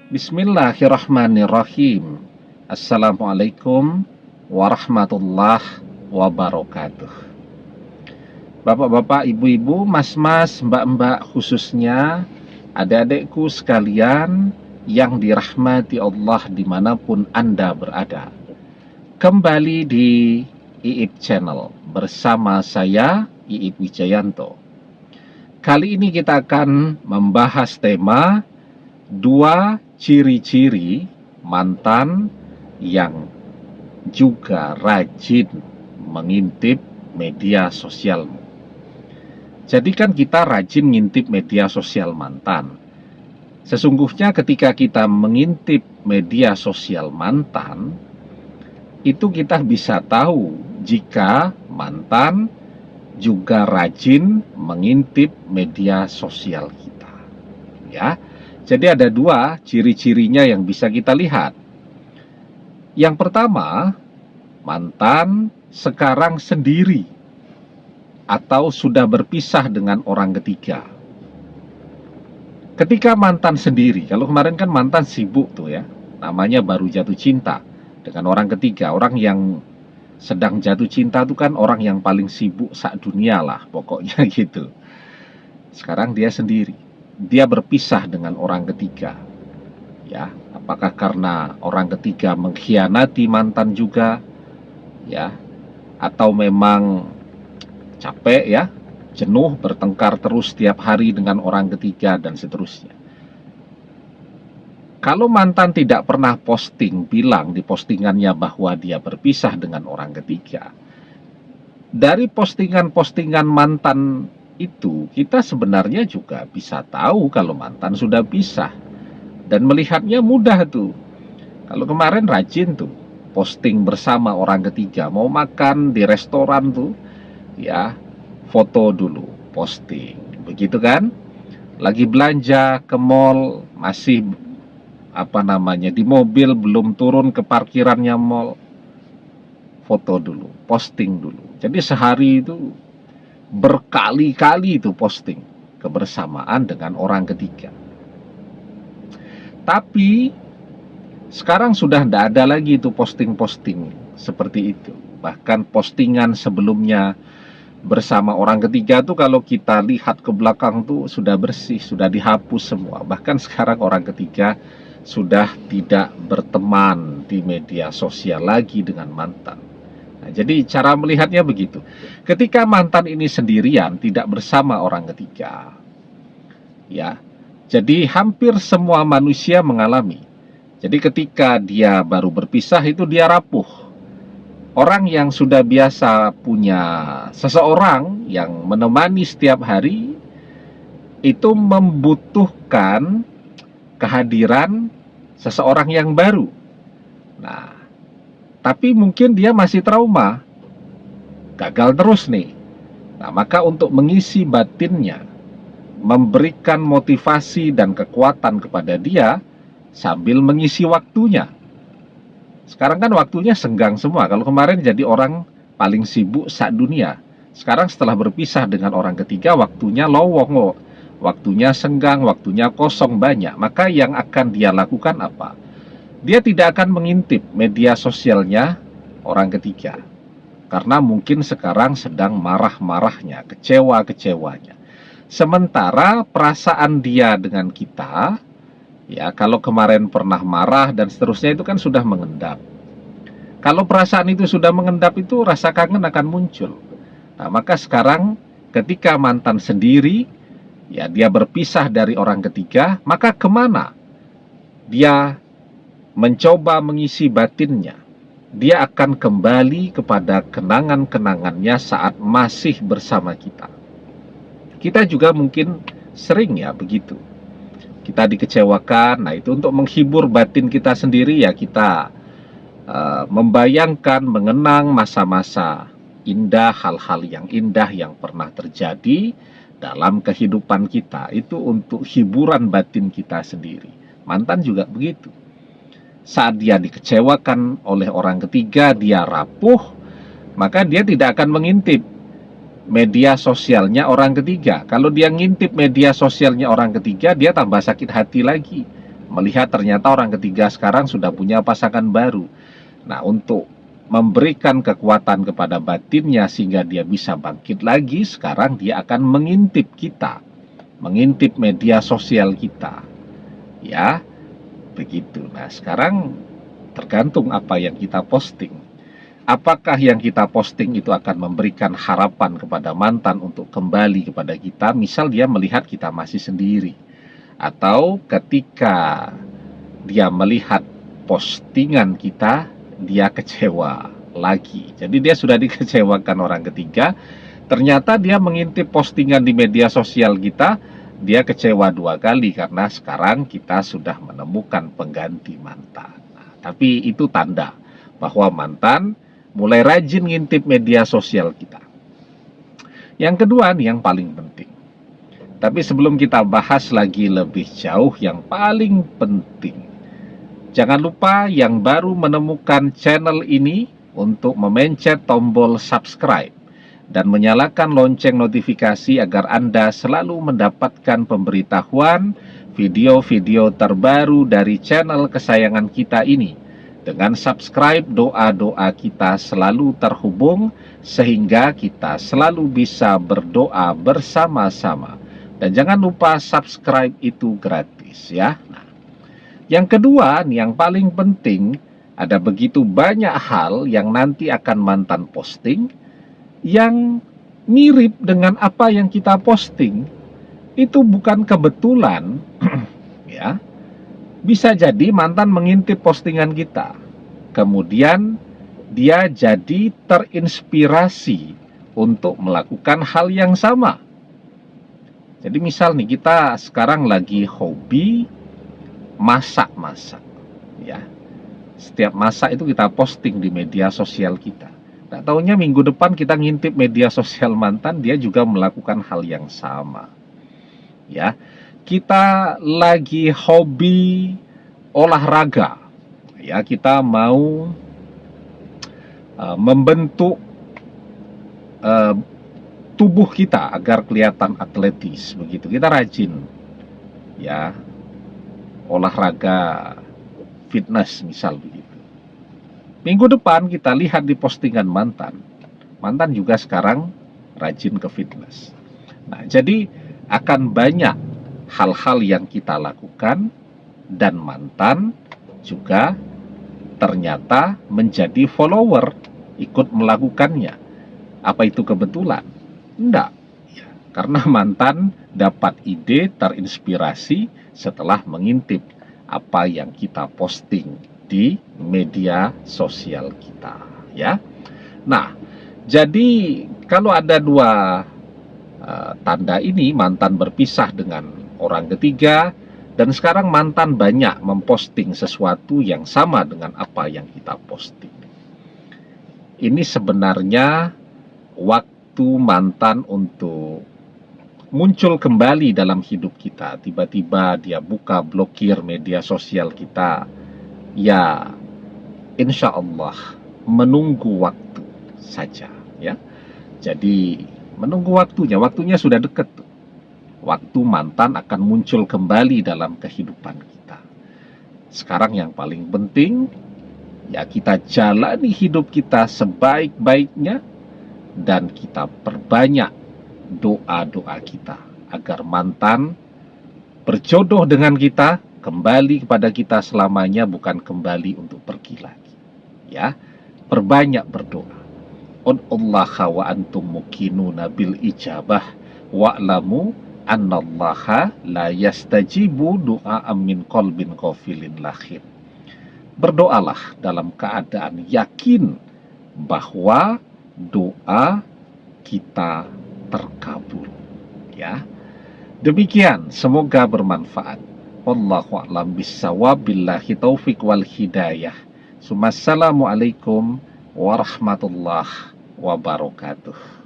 Bismillahirrahmanirrahim. Assalamualaikum warahmatullahi wabarakatuh. Bapak-bapak, ibu-ibu, mas-mas, mbak-mbak, khususnya adik-adikku sekalian yang dirahmati Allah dimanapun Anda berada. Kembali di Iip Channel bersama saya, Iip Wijayanto. Kali ini kita akan membahas tema 2 ciri-ciri mantan yang juga rajin mengintip media sosialmu. Jadi kan kita rajin ngintip media sosial mantan. Sesungguhnya ketika kita mengintip media sosial mantan, itu kita bisa tahu jika mantan juga rajin mengintip media sosial kita. Ya. Jadi ada 2 ciri-cirinya yang bisa kita lihat. Yang pertama, mantan sekarang sendiri atau sudah berpisah dengan orang ketiga. Ketika mantan sendiri, kalau kemarin kan mantan sibuk tuh ya, namanya baru jatuh cinta dengan orang ketiga. Orang yang sedang jatuh cinta itu kan orang yang paling sibuk sak dunia lah, pokoknya gitu. Sekarang dia sendiri. Dia berpisah dengan orang ketiga. Ya, apakah karena orang ketiga mengkhianati mantan juga? Ya, atau memang capek ya, jenuh bertengkar terus setiap hari dengan orang ketiga dan seterusnya. Kalau mantan tidak pernah posting, bilang di postingannya bahwa dia berpisah dengan orang ketiga, dari postingan-postingan mantan itu kita sebenarnya juga bisa tahu kalau mantan sudah pisah, dan melihatnya mudah tuh. Kalau kemarin rajin tuh posting bersama orang ketiga, mau makan di restoran tuh ya, foto dulu posting, begitu kan. Lagi belanja ke mall, masih di mobil, belum turun ke parkirannya mall, foto dulu, posting dulu. Jadi sehari itu berkali-kali itu posting kebersamaan dengan orang ketiga. Tapi sekarang sudah tidak ada lagi itu posting-posting seperti itu. Bahkan postingan sebelumnya bersama orang ketiga tuh kalau kita lihat ke belakang tuh sudah bersih, sudah dihapus semua. Bahkan sekarang orang ketiga sudah tidak berteman di media sosial lagi dengan mantan. Nah, jadi cara melihatnya begitu. Ketika mantan ini sendirian, tidak bersama orang ketiga, ya. Jadi hampir semua manusia mengalami. Jadi ketika dia baru berpisah itu dia rapuh. Orang yang sudah biasa punya seseorang yang menemani setiap hari, itu membutuhkan kehadiran seseorang yang baru. Nah, tapi mungkin dia masih trauma, gagal terus nih. Nah, maka untuk mengisi batinnya, memberikan motivasi dan kekuatan kepada dia sambil mengisi waktunya. Sekarang kan waktunya senggang semua. Kalau kemarin jadi orang paling sibuk sak dunia, sekarang setelah berpisah dengan orang ketiga, waktunya lowong, waktunya senggang, waktunya kosong banyak. Maka yang akan dia lakukan apa? Dia tidak akan mengintip media sosialnya orang ketiga, karena mungkin sekarang sedang marah-marahnya, kecewa-kecewanya. Sementara perasaan dia dengan kita, ya, kalau kemarin pernah marah dan seterusnya itu kan sudah mengendap. Kalau perasaan itu sudah mengendap, itu rasa kangen akan muncul. Nah, maka sekarang ketika mantan sendiri, ya, dia berpisah dari orang ketiga, maka kemana? Dia mencoba mengisi batinnya. Dia akan kembali kepada kenangan-kenangannya saat masih bersama kita. Kita juga mungkin sering ya begitu. Kita dikecewakan, nah itu untuk menghibur batin kita sendiri ya kita membayangkan, mengenang masa-masa indah, hal-hal yang indah yang pernah terjadi dalam kehidupan kita. Itu untuk hiburan batin kita sendiri. Mantan juga begitu. Saat dia dikecewakan oleh orang ketiga, dia rapuh, maka dia tidak akan mengintip media sosialnya orang ketiga. Kalau dia ngintip media sosialnya orang ketiga, dia tambah sakit hati lagi. melihat ternyata orang ketiga sekarang sudah punya pasangan baru. Nah, untuk memberikan kekuatan kepada batinnya sehingga dia bisa bangkit lagi, sekarang dia akan mengintip kita, mengintip media sosial kita. Ya, begitu. Nah, sekarang tergantung apa yang kita posting. Apakah yang kita posting itu akan memberikan harapan kepada mantan untuk kembali kepada kita, misal dia melihat kita masih sendiri, atau ketika dia melihat postingan kita, dia kecewa lagi. Jadi dia sudah dikecewakan orang ketiga, ternyata dia mengintip postingan di media sosial kita, dia kecewa dua kali karena sekarang kita sudah menemukan pengganti mantan. Nah, tapi itu tanda bahwa mantan mulai rajin ngintip media sosial kita. Yang kedua nih yang paling penting. Tapi sebelum kita bahas lagi lebih jauh, yang paling penting, jangan lupa yang baru menemukan channel ini untuk memencet tombol subscribe dan menyalakan lonceng notifikasi agar Anda selalu mendapatkan pemberitahuan video-video terbaru dari channel kesayangan kita ini. Dengan subscribe, doa-doa kita selalu terhubung sehingga kita selalu bisa berdoa bersama-sama. Dan jangan lupa subscribe itu gratis ya. Nah, yang kedua, yang paling penting, ada begitu banyak hal yang nanti akan mantan posting yang mirip dengan apa yang kita posting. Itu bukan kebetulan ya. Bisa jadi mantan mengintip postingan kita, kemudian dia jadi terinspirasi untuk melakukan hal yang sama. Jadi misal nih, kita sekarang lagi hobi masak-masak ya. Setiap masak itu kita posting di media sosial kita. Tak taunya minggu depan kita ngintip media sosial mantan, dia juga melakukan hal yang sama. Ya. Kita lagi hobi olahraga. Ya, kita mau membentuk tubuh kita agar kelihatan atletis begitu. Kita rajin ya olahraga fitness misal begitu. Minggu depan kita lihat di postingan mantan. Mantan juga sekarang rajin ke fitness. Nah, jadi akan banyak hal-hal yang kita lakukan dan mantan juga ternyata menjadi follower, ikut melakukannya. Apa itu kebetulan? Enggak. Ya, karena mantan dapat ide, terinspirasi setelah mengintip apa yang kita posting di media sosial kita, ya. Nah, jadi kalau ada dua tanda ini, mantan berpisah dengan orang ketiga, dan sekarang mantan banyak memposting sesuatu yang sama dengan apa yang kita posting. Ini sebenarnya waktu mantan untuk muncul kembali dalam hidup kita. Tiba-tiba dia buka blokir media sosial kita. Ya, insya Allah menunggu waktu saja ya. Jadi menunggu waktunya sudah dekat tuh. Waktu mantan akan muncul kembali dalam kehidupan kita. Sekarang yang paling penting, ya kita jalani hidup kita sebaik-baiknya, dan kita perbanyak doa-doa kita agar mantan berjodoh dengan kita, kembali kepada kita selamanya, bukan kembali untuk pergi lagi. Ya, perbanyak berdoa. Ud'ullaha wa antum muqinuna bil ijabah wa'lamu annallaha la yastajibu du'a min qalbin ghafilin lahin. Berdoalah dalam keadaan yakin bahwa doa kita terkabul. Ya. Demikian, semoga bermanfaat. Wallahu a'lam bissawab, billahi taufik wal hidayah. Assalamualaikum warahmatullahi wabarakatuh.